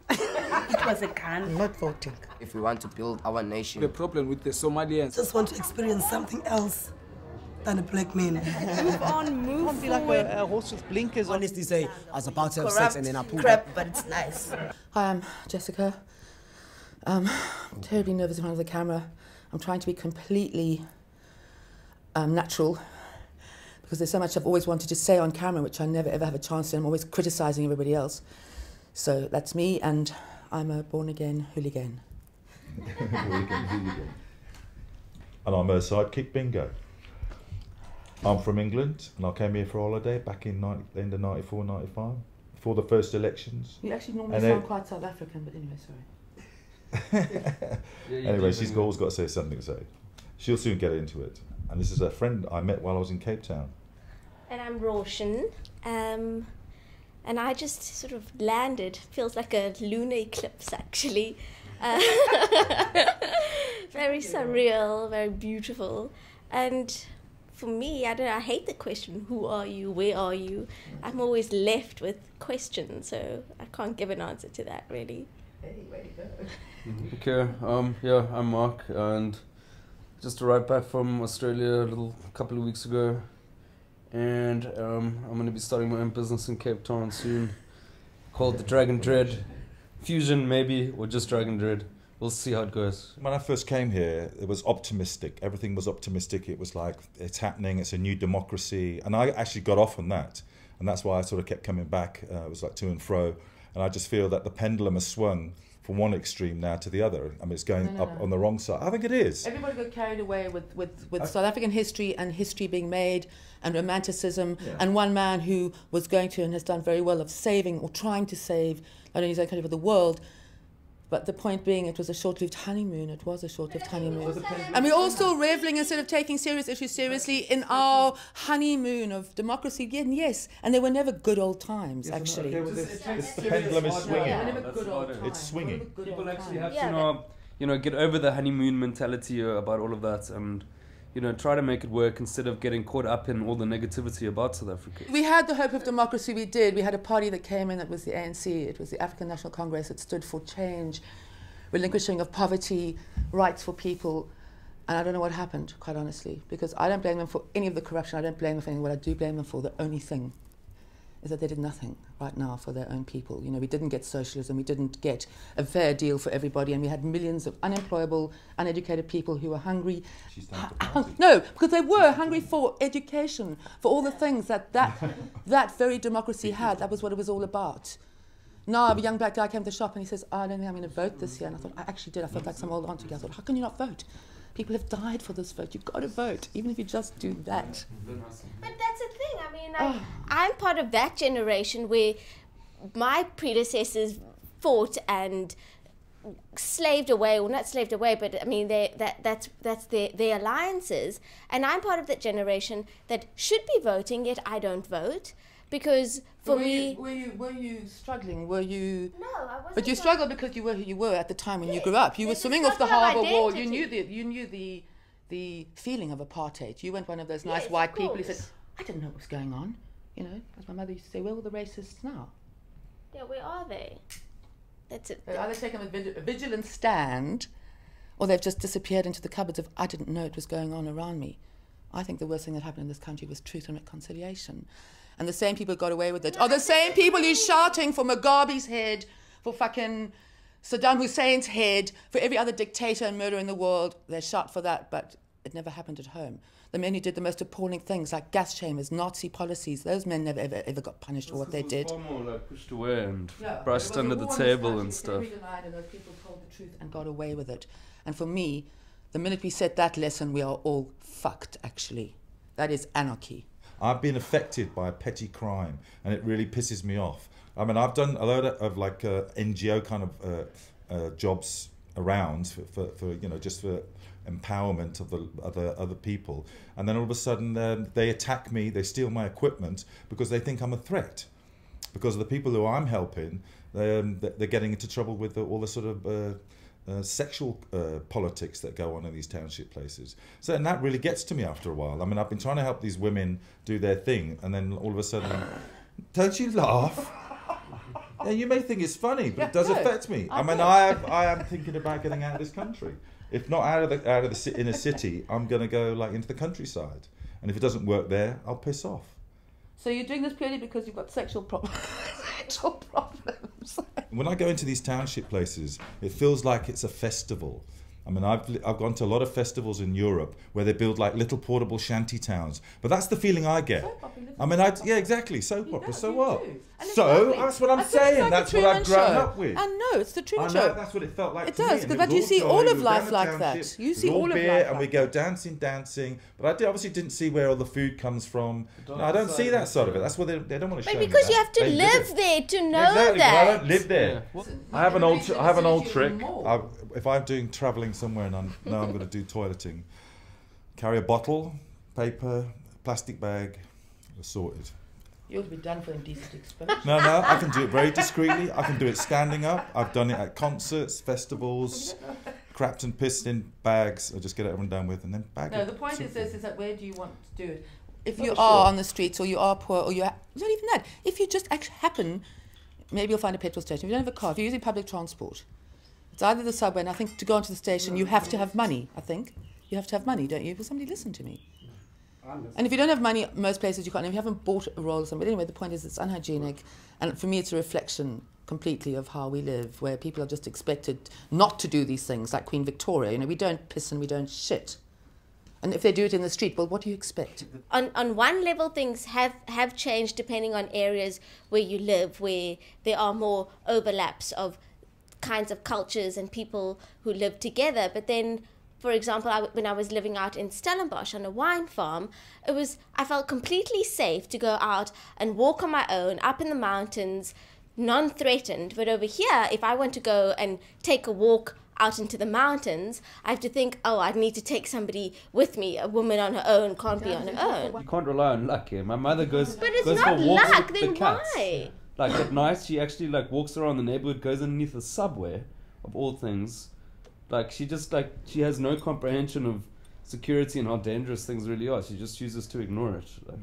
It was a gun. I'm not voting. If we want to build our nation. The problem with the Somalians. Just want to experience something else than a black man. Move on, move Can't be forward. like a horse with blinkers on. Honestly say, I was about to have Corrupt sex and then I pulled crap, up. but it's nice. Hi, I'm Jessica. I'm terribly nervous in front of the camera. I'm trying to be completely natural because there's so much I've always wanted to say on camera which I never ever have a chance to. I'm always criticising everybody else. So that's me, and I'm a born-again hooligan. And I'm a sidekick bingo. I'm from England, and I came here for a holiday back in the end of 94, 95, before the first elections. You actually normally sound quite South African, but anyway, sorry. Anyway, she's always got to say something to say. She'll soon get into it. And this is a friend I met while I was in Cape Town. And I'm Roshen, and I just sort of landed. Feels like a lunar eclipse, actually. Very surreal, very beautiful. And for me, I hate the question, who are you, where are you? I'm always left with questions, so I can't give an answer to that, really. Hey, way to go. Okay, yeah, I'm Mark, and just arrived back from Australia a couple of weeks ago, and I'm going to be starting my own business in Cape Town soon, called the Dragon Dread Fusion, maybe, or just Dragon Dread. We'll see how it goes. When I first came here, it was optimistic. Everything was optimistic. It was like, it's happening, it's a new democracy. And I actually got off on that. And that's why I sort of kept coming back. It was like to and fro. And I just feel that the pendulum has swung from one extreme now to the other. I mean, it's going up on the wrong side. I think it is. Everybody got carried away with South African history and history being made and romanticism, and one man who was going to and has done very well of saving or trying to save not only his own country but the world. But the point being, it was a short-lived honeymoon. It was a short-lived honeymoon. And we're all still reveling instead of taking serious issues seriously in our honeymoon of democracy. Yes, and they were never good old times, actually. The pendulum is swinging. It's swinging. People actually have to get over the honeymoon mentality about all of that, and try to make it work instead of getting caught up in all the negativity about South Africa. We had the hope of democracy, we did. We had a party that came in that was the ANC. It was the African National Congress. It stood for change, relinquishing of poverty, rights for people. And I don't know what happened, quite honestly, because I don't blame them for any of the corruption. I don't blame them for anything. What I do blame them for, the only thing, is that they did nothing right now for their own people. We didn't get socialism, we didn't get a fair deal for everybody, and we had millions of unemployable, uneducated people who were hungry. No, because they were hungry for education, for all the things that very democracy had. That was what it was all about. Now, a young black guy came to the shop and he says, I don't think I'm going to vote this year. And I thought, I actually did. I felt like some old auntie. I thought, how can you not vote? People have died for this vote. You've got to vote, even if you just do that. But that's the thing. I mean, I'm part of that generation where my predecessors fought and slaved away, or not slaved away, but I mean, that's their alliances. And I'm part of that generation that should be voting, yet I don't vote. Because for me... Were you struggling? Were you... No, I wasn't. But you struggled because you were who you were at the time when you grew up. You were swimming off the harbour wall. You knew the feeling of apartheid. You weren't one of those nice white people who said, I didn't know what was going on. As my mother used to say, where are the racists now? Yeah, where are they? That's it. They've either taken a vigilant stand, or they've just disappeared into the cupboards of, I didn't know it was going on around me. I think the worst thing that happened in this country was truth and reconciliation. And the same people got away with it. The same people who's shouting for Mugabe's head, for fucking Saddam Hussein's head, for every other dictator and murderer in the world. They shout for that, but it never happened at home. The men who did the most appalling things, like gas chambers, Nazi policies, those men never ever got punished for what they did. Far more pushed away and brushed under the table and stuff. And those people told the truth and got away with it. And for me, the minute we set that lesson, we are all fucked, actually. That is anarchy. I've been affected by a petty crime, and it really pisses me off. I mean, I've done a load of like NGO kind of jobs around for just for empowerment of the other people, and then all of a sudden they attack me, they steal my equipment because they think I'm a threat. Because of the people who I'm helping, they're getting into trouble with all the sort of sexual politics that go on in these township places. So, and that really gets to me after a while. I mean, I've been trying to help these women do their thing, and then all of a sudden, don't you laugh? Yeah, you may think it's funny, but Yeah, it does no, affect me. I I mean, know. I am thinking about getting out of this country. If not out of the inner city, I'm going to go like into the countryside. And if it doesn't work there, I'll piss off. So you're doing this purely because you've got sexual problems. Sexual problems. When I go into these township places, it feels like it's a festival. I mean, I've gone to a lot of festivals in Europe where they build like little portable shanty towns, but that's the feeling I get. Soap opera, I mean, yeah, exactly, soap opera. So you what? do. And it's So lovely. that's what I'm I think it's saying. like That's the what I've Truman grown Show. up with. I know, it's the I Truman know, Show. that's what it felt like It to me. does, And it but was you see jolly. all We of were life down the like that. township, You it see was all of beer, life and we like go dancing. But I obviously didn't see where all the food comes from. No, I don't see that side of it. That's what they don't want to show But me because that. you have to They live it. there to know Exactly, that. but I don't live there. Yeah. I have an old trick. If I'm doing travelling somewhere and I know I'm going to do toileting, carry a bottle, paper, plastic bag, sorted. You ought to be done for indecent exposure. No, I can do it very discreetly. I can do it standing up. I've done it at concerts, festivals, crapped and pissed in bags. I just get everyone done with and then bag No, it. the point is Simple. this, is that where do you want to do it? If Oh, you sure. are on the streets or you are poor or not even that, if you just actually happen, maybe you'll find a petrol station. If you don't have a car, if you're using public transport, it's either the subway, and I think to go onto the station you have to have money, I think. You have to have money, don't you? Will somebody listen to me? And if you don't have money, most places you can't. And if you haven't bought a roll or something, but anyway, the point is it's unhygienic. And for me, it's a reflection completely of how we live, where people are just expected not to do these things, like Queen Victoria. You know, we don't piss and we don't shit. And if they do it in the street, well, what do you expect? On one level, things have changed depending on areas where you live, where there are more overlaps of kinds of cultures and people who live together. But then, for example, when I was living out in Stellenbosch on a wine farm, I felt completely safe to go out and walk on my own up in the mountains, non-threatened. But over here, if I want to go and take a walk out into the mountains, I have to think, oh, I need to take somebody with me. A woman on her own can't be on her own. You can't rely on luck here. My mother goes But it's goes not for walks luck, with then the cats. why? Like at night, she actually like walks around the neighborhood, goes underneath the subway, of all things. Like she has no comprehension of security and how dangerous things really are. She just chooses to ignore it. Like,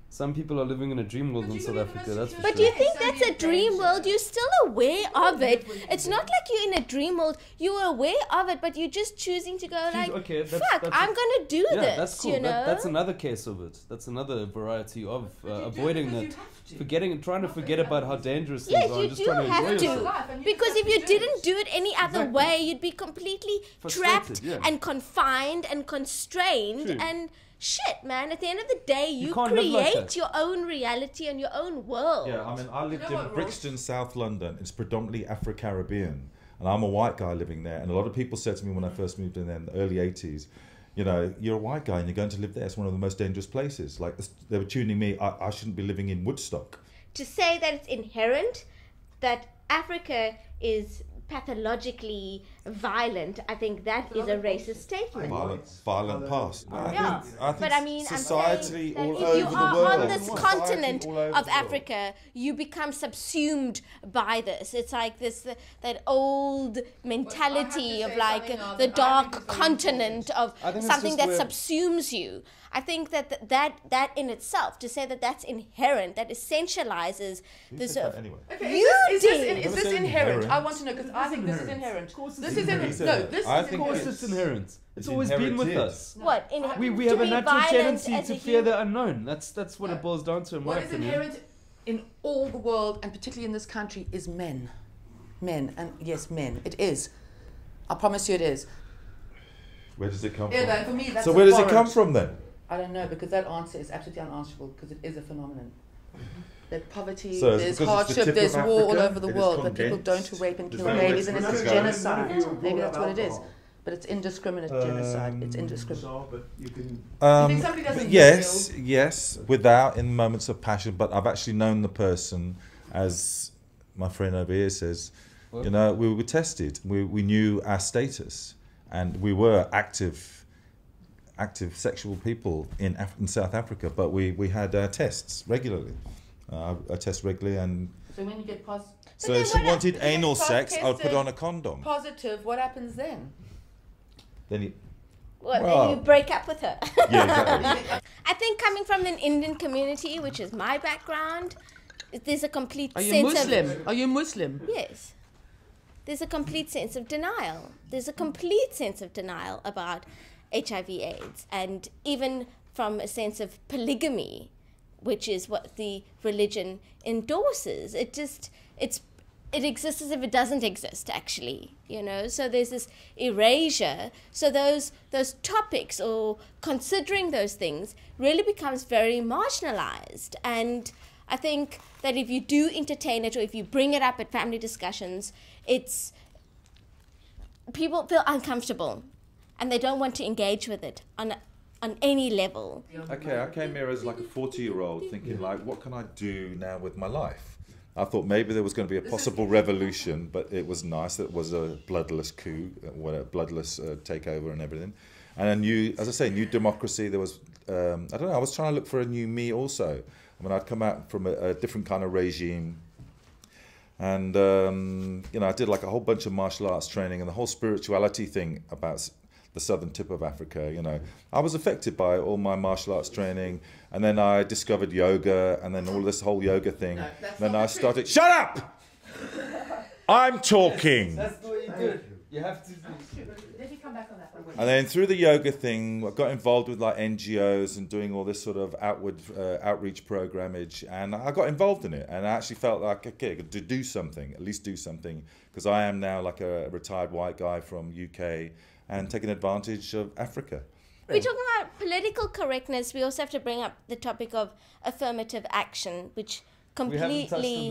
some people are living in a dream world in South Africa. That's for But sure. do you think that's a dream world? You're still aware of it. It's not like you're in a dream world. You're aware of it, but you're just choosing to go like, okay, fuck, that's I'm going to do yeah, this, that's cool. you know? That's another case of it. That's another variety of avoiding that, trying to forget about how dangerous things Yes, are. you Just do trying to have enjoy to. yourself. Because if you didn't do it any other Exactly. way, you'd be completely Frustrated, trapped yeah. and confined and constrained True. and shit, man. At the end of the day, you can't live like create that. your own reality and your own world. Yeah, I mean, I lived know in what, Ross? Brixton, South London. It's predominantly Afro-Caribbean. And I'm a white guy living there. And a lot of people said to me when I first moved in there in the early 80s, you know, you're a white guy and you're going to live there. It's one of the most dangerous places. Like, they were tuning me, I shouldn't be living in Woodstock. To say that it's inherent that Africa is pathologically violent, I think that is a racist statement. Violent past. Yeah, I think but I mean, society I'm saying all that over if you the are world. on this Society continent all over of the world. Africa, you become subsumed by this. It's like this that old mentality Well, of I have to say like something the else. I dark think it's very continent of I think it's something just that where- subsumes you. I think that in itself, to say that that's inherent, that essentializes Who this. said that anyway? Okay, You is did. this Never said inherent? inherent. I want to know because I think this is inherent. This is inherent. He said No, it. this I is think Of course, inherent. it's inherent. It's It's always been with inherited. us. What? We to have a be natural violent tendency as to a fear human- the unknown. That's what it boils down to, in my What is opinion. inherent in all the world, and particularly in this country, is men. Men, and yes, men. It is. I promise you it is. Where does it come Yeah, from? no, for me, that's So where does it come abhorrent. from then? I don't know, because that answer is absolutely unanswerable, because it is a phenomenon. There's poverty, So it's there's because it's the hardship, tip there's of war all Africa, over the it is world, but people condensed. don't rape and There's kill no babies, and it's express genocide. guidance. Maybe that's what it is. But it's indiscriminate genocide. It's indiscriminate. So, but you can You think somebody doesn't Yes, get yes, without in moments of passion. But I've actually known the person, as my friend over here says. You know, we were tested. We knew our status, and we were active sexual people in South Africa. But we had tests regularly. I test regularly, and So when you get so then if she what wanted if you anal get sex, I would put tested on a condom. positive, what happens then? Then you, What, Well- then you break up with her. yeah, exactly. I think coming from an Indian community, which is my background, there's a complete Are you sense Muslim? of... Are you Muslim? Yes. There's a complete sense of denial. There's a complete sense of denial about HIV/AIDS, and even from a sense of polygamy, which is what the religion endorses. It exists as if it doesn't exist, actually, you know. So there's this erasure. So those topics, or considering those things, really becomes very marginalized. And I think that if you do entertain it, or if you bring it up at family discussions, people feel uncomfortable, and they don't want to engage with it on any level. Okay, I came here as like a 40-year-old thinking like, what can I do now with my life? I thought maybe there was going to be a possible revolution, but it was nice that it was a bloodless coup, a bloodless takeover and everything. And a new, as I say, new democracy. There was, I don't know, I was trying to look for a new me also. I mean, I'd come out from a different kind of regime. And, you know, I did like a whole bunch of martial arts training, and the whole spirituality thing about the southern tip of Africa, you know. I was affected by all my martial arts training, and then I discovered yoga, and then all this whole yoga thing. No, then I started, shut up! I'm talking! That's the way you do it. You have to... Let me come back on that one. And then through the yoga thing, I got involved with like NGOs and doing all this sort of outreach programmage, and I got involved in it, and I actually felt like, okay, to do something, at least do something, because I am now like a retired white guy from UK, and taking advantage of Africa. We're talking about political correctness. We also have to bring up the topic of affirmative action, which completely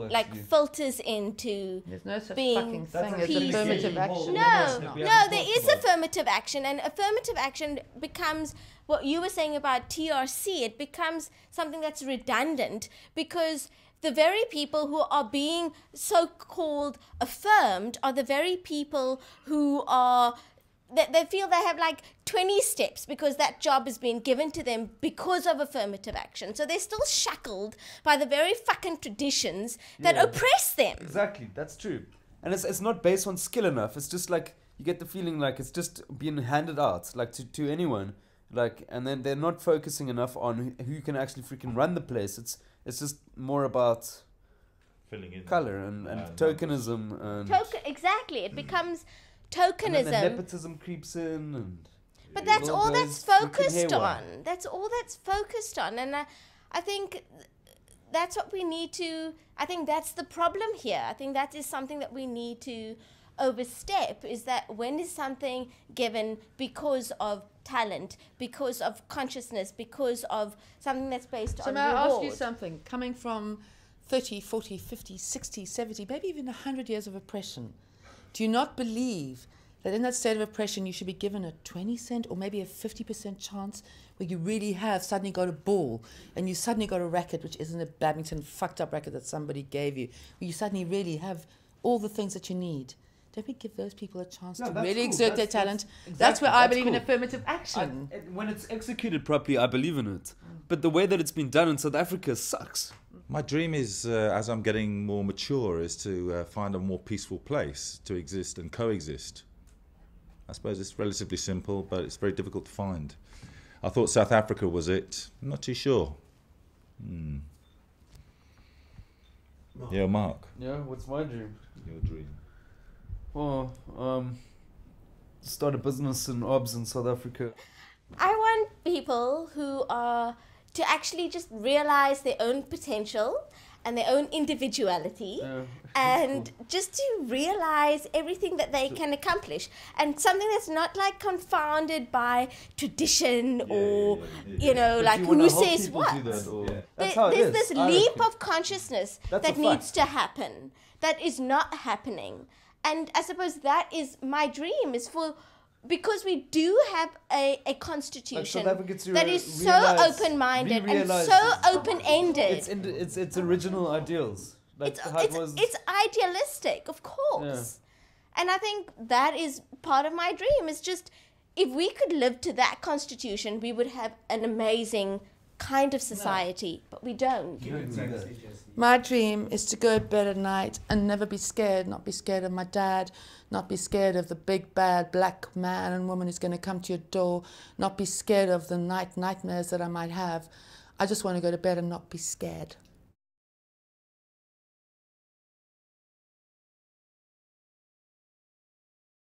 like filters into There's no such being fucking thing as peace. affirmative action. No, there is affirmative action, and affirmative action becomes what you were saying about TRC. It becomes something that's redundant, because the very people who are being so-called affirmed are the very people who are... They feel they have like 20 steps because that job has been given to them because of affirmative action. So they're still shackled by the very fucking traditions that oppress them. Exactly, that's true. And it's not based on skill enough. It's just like, you get the feeling like it's just being handed out, like to anyone. Like, and then they're not focusing enough on who can actually freaking run the place. It's just more about filling in color and tokenism. And Exactly, it becomes... tokenism. And then the nepotism creeps in, and but that's all that's focused on. That's all that's focused on, and I think that's what we need to. I think that's the problem here. I think that is something that we need to overstep. Is that when is something given because of talent, because of consciousness, because of something that's based on reward? So may I ask you something? Coming from 30, 40, 50, 60, 70, maybe even 100 years of oppression, do you not believe that in that state of oppression you should be given a 20% or maybe a 50% chance where you really have suddenly got a ball and you suddenly got a racket, which isn't a badminton fucked up racket that somebody gave you, where you suddenly really have all the things that you need? Don't we give those people a chance to really exert their talent? That's where I believe in affirmative action. When it's executed properly, I believe in it. But the way that it's been done in South Africa sucks. My dream is, as I'm getting more mature, is to find a more peaceful place to exist and coexist. I suppose it's relatively simple, but it's very difficult to find. I thought South Africa was it. I'm not too sure. Yeah, Mark. Yeah, what's my dream? Your dream. Well, start a business in OBS in South Africa. I want people who are to actually just realize their own potential and their own individuality, and just to realize everything that they can accomplish, and something that's not like confounded by tradition or you know, like who says what. There's this leap of consciousness that needs to happen that is not happening, and I suppose that is my dream, is for, because we do have a constitution that is so open-minded and so open-ended. It's original ideals. Like it's idealistic, of course. Yeah. And I think that is part of my dream, is just, if we could live to that constitution, we would have an amazing kind of society, but we don't. My dream is to go to bed at night and never be scared, not be scared of my dad, not be scared of the big bad black man and woman who's going to come to your door, not be scared of the nightmares that I might have. I just want to go to bed and not be scared.